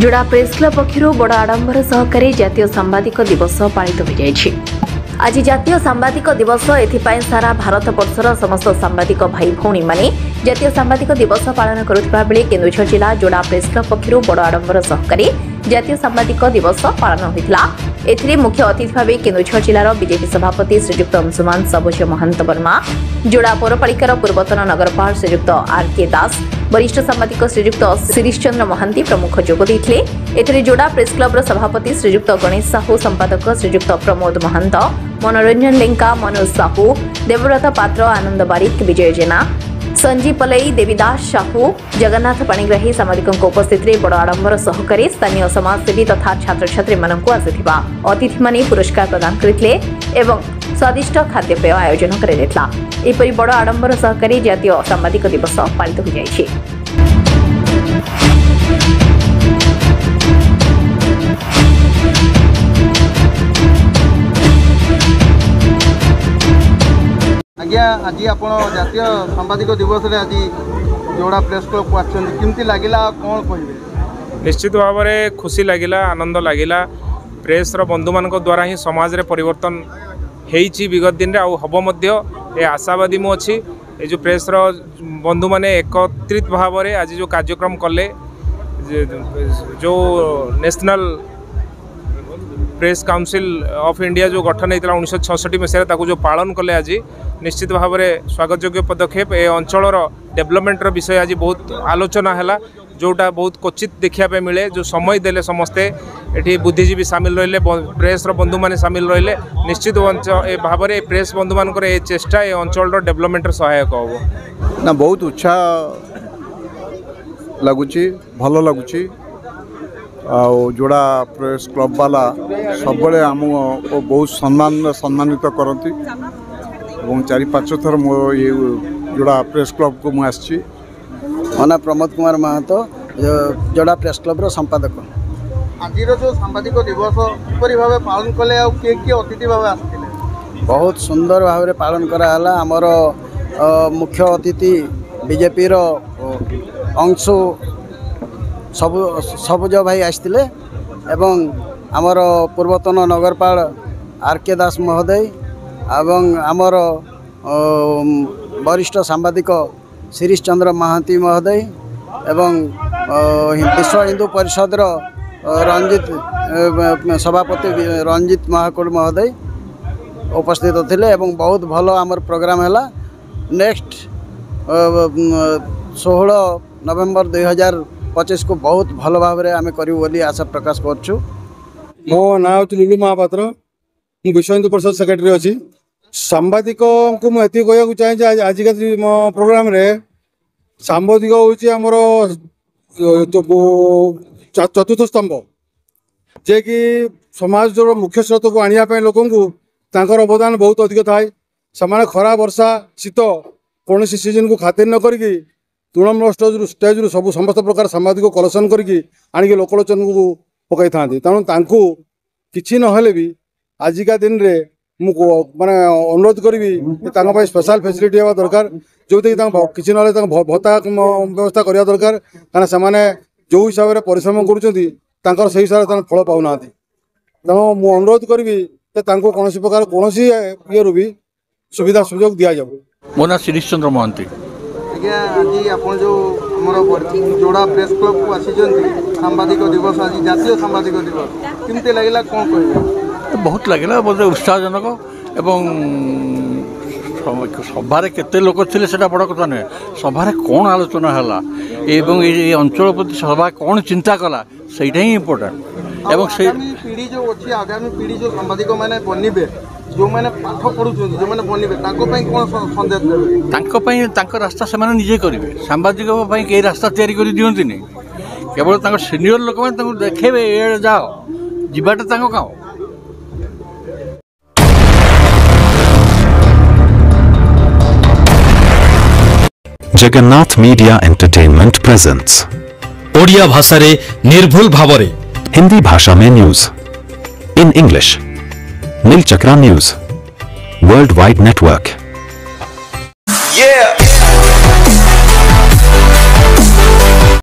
जोड़ा press club पक्षर बड़ आडंबर सहकारी जातीय सांबादिक दिवस पालित हो जाएगी। आज जातीय सांबादिक दिवस एथिपाई सारा भारत वर्षर समस्त सांबादिक भाई भौणी माने जातीय सांबादिक दिवस पालन करुवा बेले केन्दुझर जिला जोड़ा प्रेस क्लब पक्षर बड़ आडंबर सहकारी जातीय सांबादिक दिवस पालन होता। एथिरे मुख्य अतिथि भाव केन्दुझर जिलार बीजेपी सभापति श्रीजुक्त अंशुमान सबुज महंत वर्मा, जोड़ा पौरपालिकार पूर्वतन नगरपाल श्रीजुक्त आर.के. दास, वरिष्ठ सांबादिक श्रीजुक्त शिरीष चंद्र महांती प्रमुख जोग देथिले। एथिरे जोड़ा प्रेस क्लब सभापति श्रीजुक्त गणेश साहू, संपादक श्रीजुक्त प्रमोद महंत, मनोरंजन लेंका, मनोज साहू, देवव्रत पात्र, आनंद बारिक, विजय जेना, संजीव पलई, देवीदास साहू, जगन्नाथ पाणिग्राही सांबादिकों उपस्थित में बड़ आडंबर सहकारी स्थानीय समाजसेवी तथा छात्र छात्री मानक आसिथिबा अतिथि माने पुरस्कार प्रदान करथिले एवं स्वादिष्ट खाद्यपेय आयोजन कराଯାଇଥିଲା। एपरि बड़ आडंबर सहकारी जातीय सांबादिक दिवस पालित हो जाइछि। आज्ञा आज आप जातीय सांबादिक दिवस रे आज जोड़ा प्रेस क्लब को आमती लगे कौन कहे? निश्चित भाव में खुशी लगिला, आनंद लगिला। प्रेस बंधु मान द्वारा ही समाज रे परिवर्तन होती विगत दिन आउ हम ए आशावादी मु अच्छी। ये जो प्रेस बंधु मैंने एकत्रित भाव में आज जो कार्यक्रम कले, जो national press council of India जो गठन होता 1966 मसीह जो पालन कले, आज निश्चित भाव में स्वागतयोग्य पदक्षेप। ए अंचलर डेवलपमेंटर विषय आज बहुत आलोचना है, जोटा बहुत क्वचित देखा मिले। जो समय देले समस्ते एठी बुद्धिजीवी सामिल रहिले, प्रेस बंधु माने सामिल रहिले, निश्चित भाव में प्रेस बंधु मान चेष्टा ए अंचल डेवलपमेंट सहायक हम ना। बहुत उत्साह लगुच, भल लगुच। जोड़ा प्रेस क्लब वाला सब आम बहुत सम्मानित करती। 4-5 थर मो ये जोड़ा प्रेस क्लब को मुझे मना प्रमोद कुमार महतो, जोड़ा प्रेस क्लब संपादक। आज जो सांबादिक दिवस किपरि भाव पालन कले आ किए अतिथि भाव आसते? बहुत सुंदर भाव में पालन कराला। आमर मुख्य अतिथि बीजेपी रो अंशु सबुज भाई आसते एवं आमर पूर्वतन नगरपाल आर.के. दास महोदय एवं आमर वरिष्ठ सांबादिक शिरीष चंद्र महांती महोदय एवं विश्व हिंदू परिषद रंजित सभापति रंजित महाकुड़ महोदय उपस्थित थे एवं बहुत भल आमर प्रोग्राम है। नेक्स्ट 16 नवेम्बर 2025 को बहुत भल भाव में आम करूँ बोली आशा प्रकाश करूँ। मो ना लुलु महापात्र, मु विश्व हिंदू परिषद सेक्रेटरी अच्छी। सांबादिक को मुझे कहूँ चाहे आजिका प्रोग्राम रे सांबादिक हूँ चतुर्थ स्तंभ, जे कि समाज जो मुख्य स्रोत को आने लोक अवदान बहुत अधिक थाए। से खरा वर्षा शीत कौन सीजन को खातिर न करी तृणमूल स्टेज रु सब समस्त प्रकार सांबादिक कलेक्शन करके आणिक लोकलोचन को पकई था। तेणु किसी ना भी आजिका दिन रे माने अनुरोध करी स्पेशल फैसिलिटी हवा दरकार, जो किसी ना भत्ता व्यवस्था करवा दरकार। कहीं से जो हिसाब से परिश्रम कर से हिसाब से फल पाऊना। तेणु मु अनुरोध करी कौन प्रकार कौन ये भी सुविधा सुजोग दि जाऊ। मो ना शिरीष चंद्र महांती। आज्ञा आज आप जो जोड़ा प्रेस क्लब को आसी सांबादिक दिवस आज जातीय सांबादिक दिवस केमती लगे कौन कह? बहुत लगे बहुत उत्साहजनक एवं सभारे केते लोक थे से बड़ कथा नुहे। सभारे कौन आलोचना है एवं ये अंचल प्रति सभा कौन चिंता कला सहीटा ही इम्पोर्टाट। एवं पीढ़ी जो अच्छी आगामी पीढ़ी जो सांबादिक मैंने बनबे, जो मैंने पाठ पढ़ुं जो मैंने बनबे कौन संदेश देते? रास्ता से निजे करेंगे। सांबादिक कई रास्ता तैयारी कर दिखती नहीं, केवल सीनियर लोक मैंने देखेबे ये जाओ जीवाटा कौ। Jagannath media entertainment presents Odia भाषा रे निर्भुल भावरे हिंदी भाषा में news in English. Nilachakra news worldwide network. Yeah.